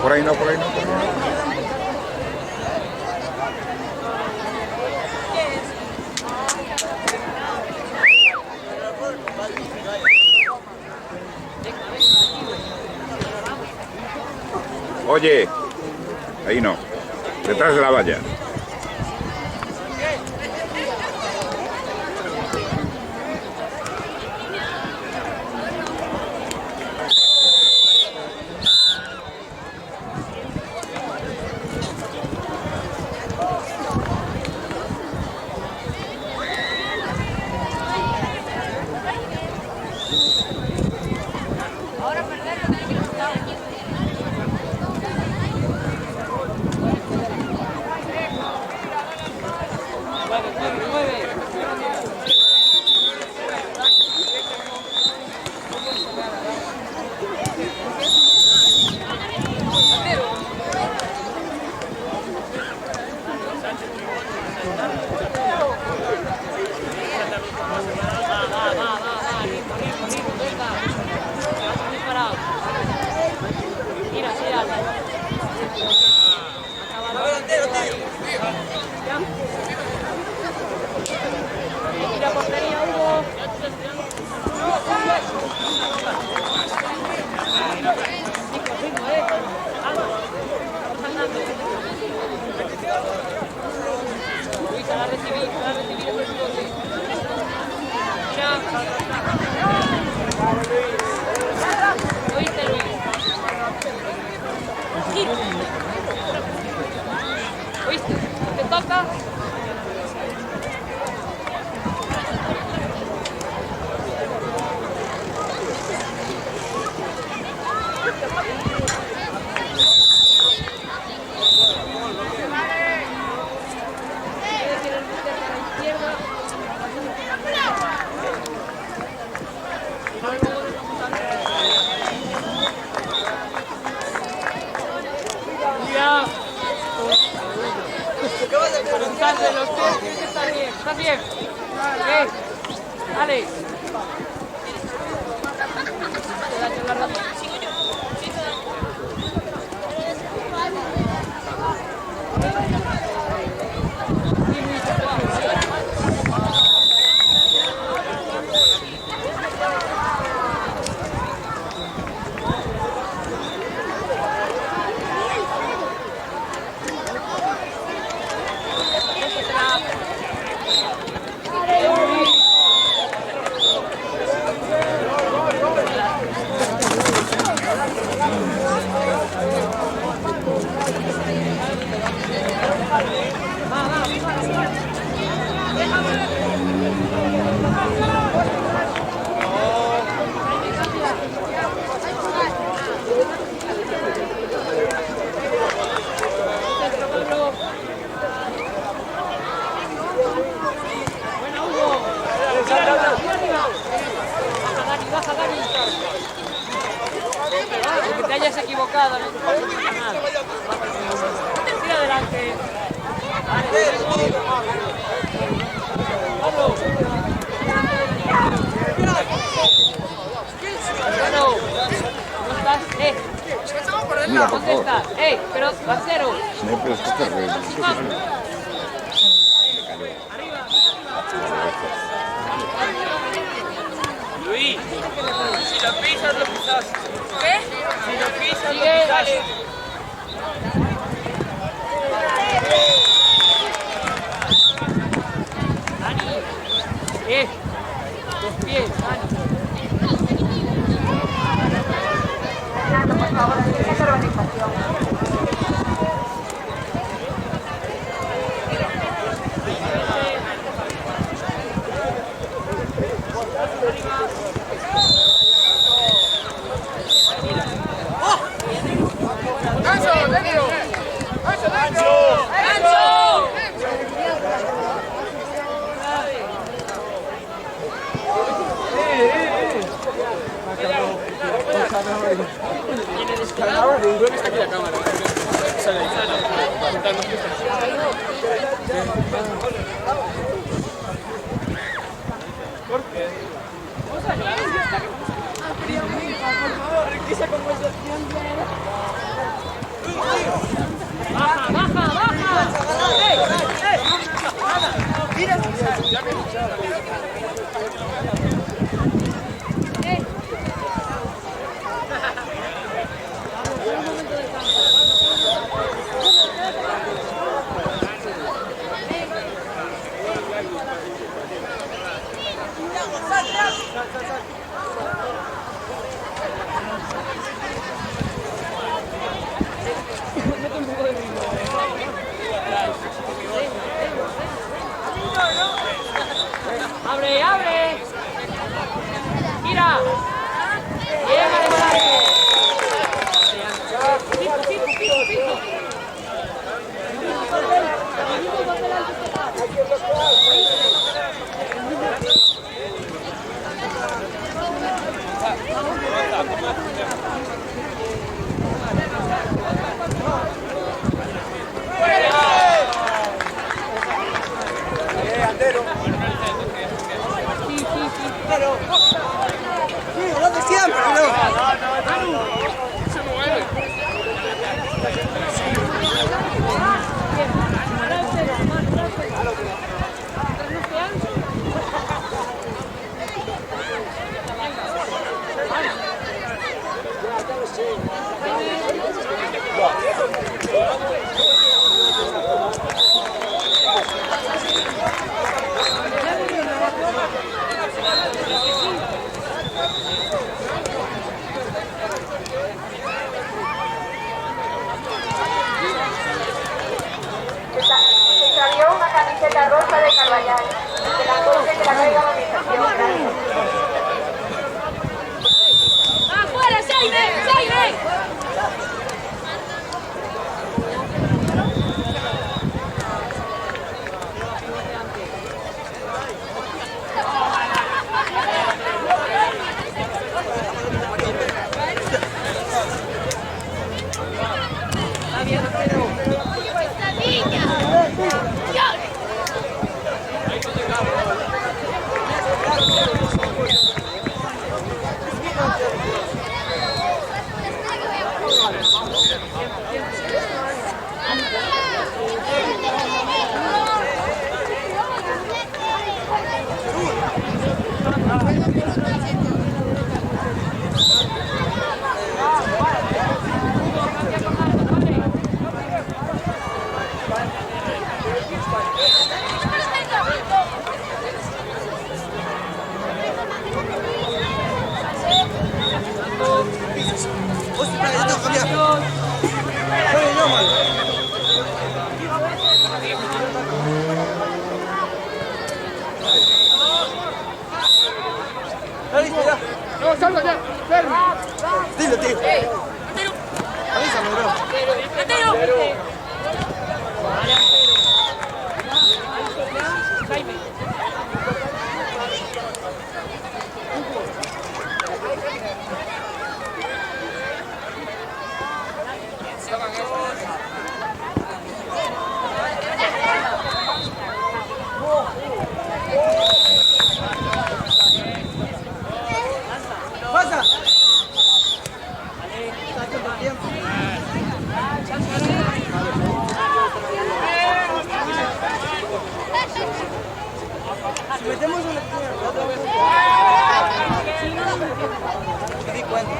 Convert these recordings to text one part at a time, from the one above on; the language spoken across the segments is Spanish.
Por ahí no, por ahí no, por ahí no. Oye, ahí no, detrás de la valla. ¿Oíste? ¿Te toca? ¿Estás bien? Dale. Que te hayas equivocado, no te pasa nada. Tira adelante. Bueno, ¿cómo estás? Mira, por ¿Dónde favor. estás? Pero Barcero. No puedes coger, güey. Luis, si lo pisas, lo pisas. ¿Qué? Si lo pisas, lo Sigue. pisas. Dani. Los pies, Dani. Por favor, siguiente organización. Por favor, esa conversación. ¡Abre, abre! ¡Mira! ¡Bien, adelante! ¡Pico, pico, pico, pico! ¿Dónde siempre? Se salió una camiseta rosa de Carvallal. Que la corte que la traiga a organización. ¡Afuera, Seine! ¡Seine! No, salga ya. Dile, tío. Avísame, bro. ¡Pasa! Si metemos una otra vez. Me di cuenta.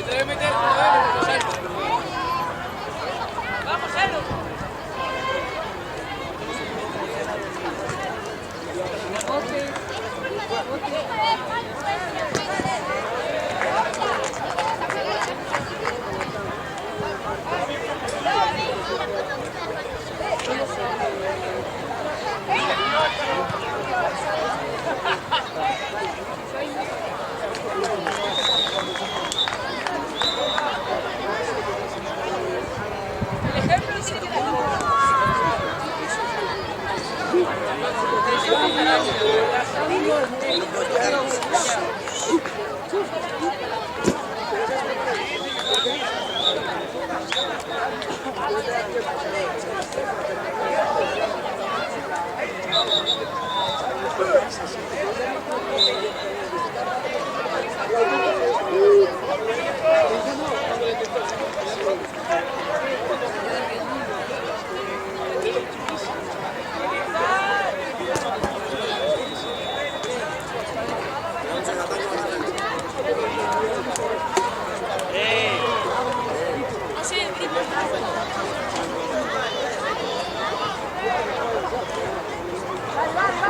Debe meter. ¡Vamos, Elo!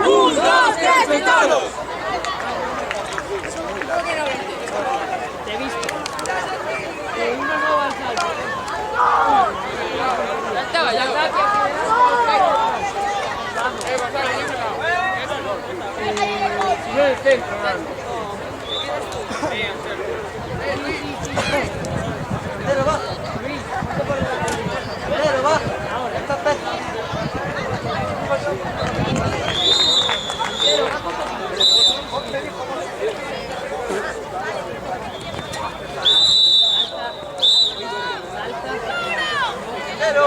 ¡Un, dos, tres, ¡metamos! el centro, Pero va. Pero va. Está perfecto. Pero,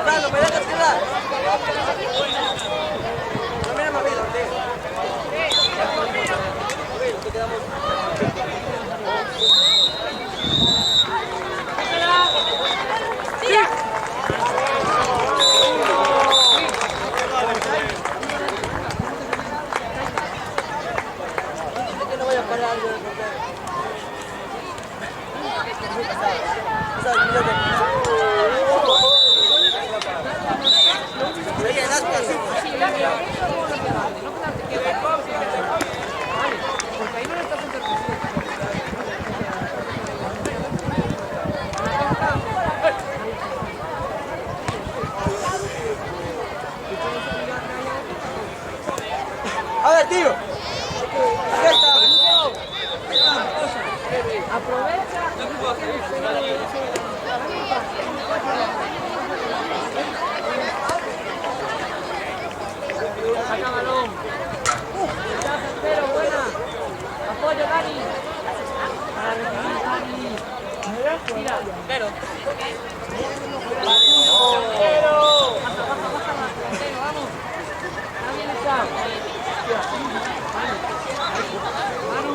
Dale, me dejas quedar. No mira más bien, que no voy a parar de correr. A ver, tío. Aquí está. Saca balón. Pero buena. Apoyo, Dani. Para recibir, Dani. Mira. Pero. Vamos. Está bien echado. Manu.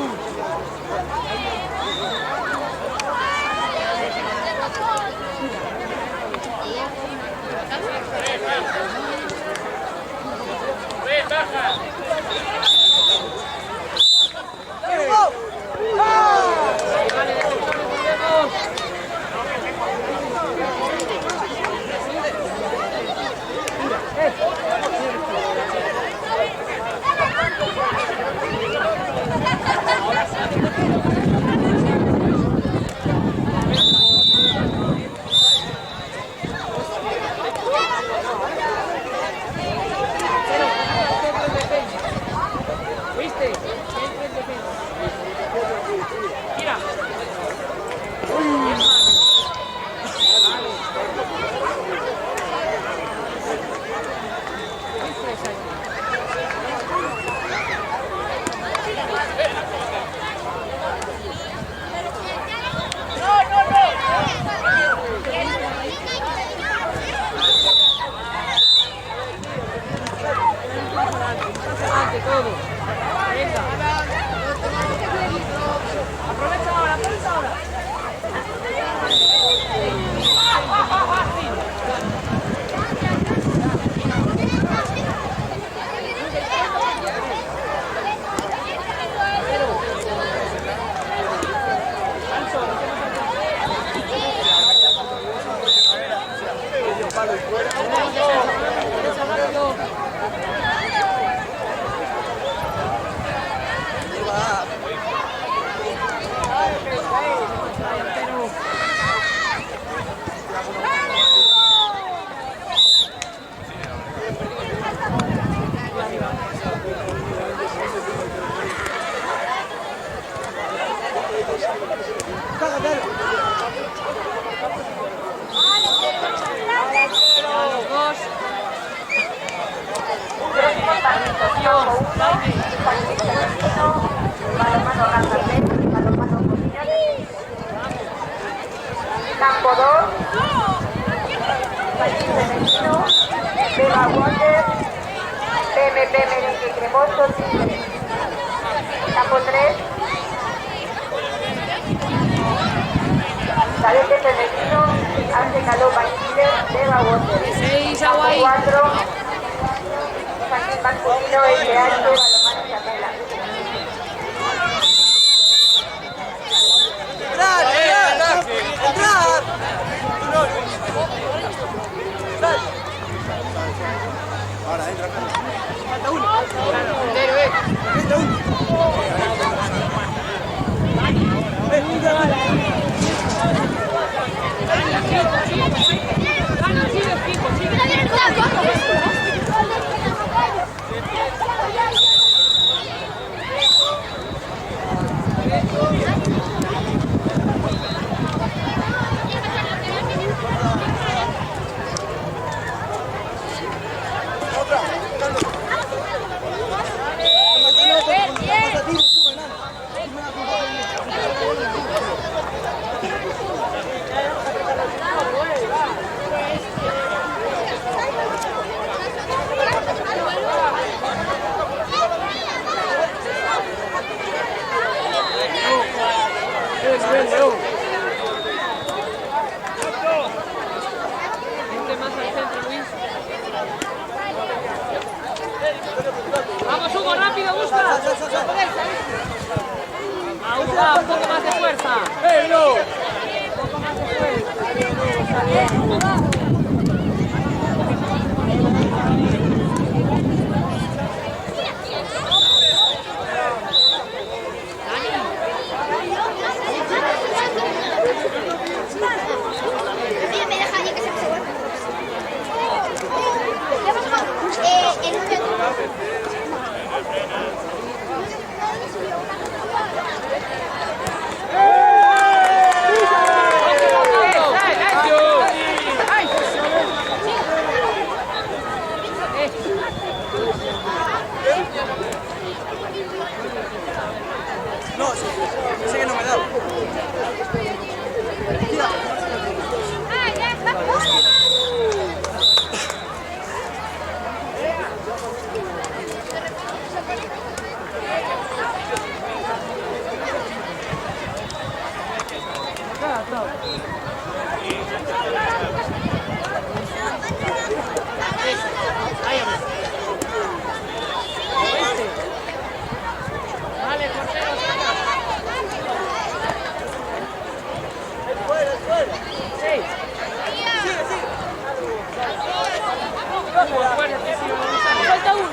¿Viste? Siempre en defensa. Mira. Ante todo. Venga. Aprovecha ahora, aprovecha ahora. Campo 2, País Femenino, Beba Water, PMP Merengue Cremoso, Tigre. Campo 3, Galopa Líder de Bagote. 6, agua ahí. 4, masculino SH, balonmano Chapela. ¡Entrar! ¡Entrar! Ahora, entra. Falta uno. Entero, Entra uno. Vamos, Hugo, rápido, busca. Aún va, un poco más de fuerza. ¡Pedro! Un poco más de fuerza. No, sé que no me da. Vale, portero. Sí. Falta uno.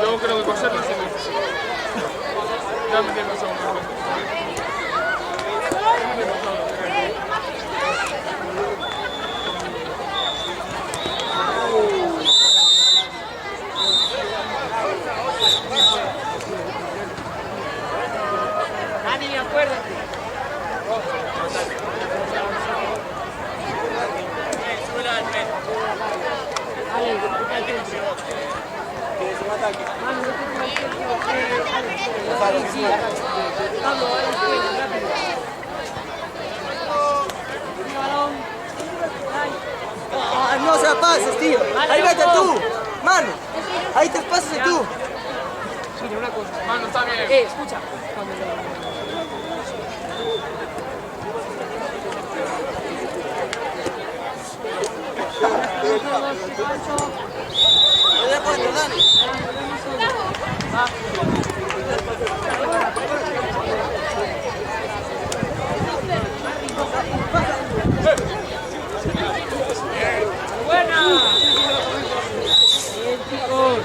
Yo creo que coserlo sí. Ya me tiene razón. Dani, acuérdate. Súbela al medio. Manu, no te mal tiempo. Sí. Vamos, a la izquierda, rápido. Un balón. Ay. Ah, no se la pases, tío. Ahí vete tú. Mano, ahí te pasas tú. Mira, una cosa. Mano, está bien. Escucha. Cuando Lo dejo dentro, Dani. ¡Buena! Bien, chicos.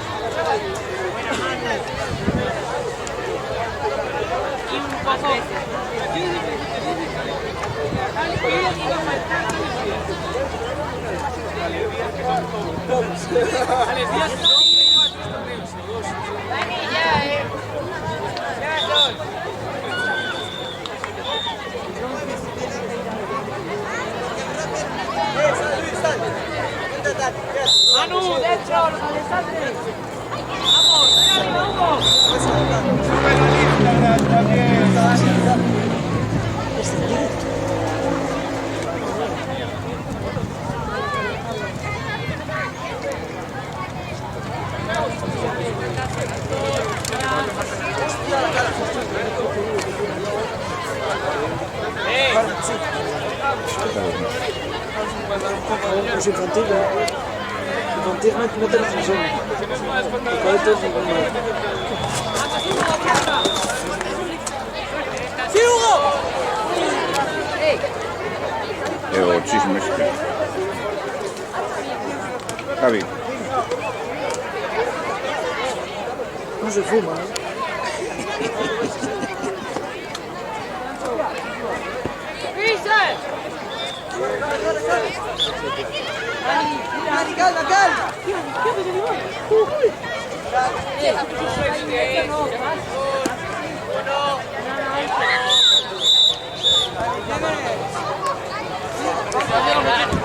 Buena mano. Y un poco. Dale, 10 torneos o 2. Dani, ya, ya. Pues infantil, ¿eh? Infantil no tenés razón. Por esto es ningún mal. ¡Sí, Hugo! Muchísimo este. Javi. No se fuma, ¿eh? Dani, calma, calma. No,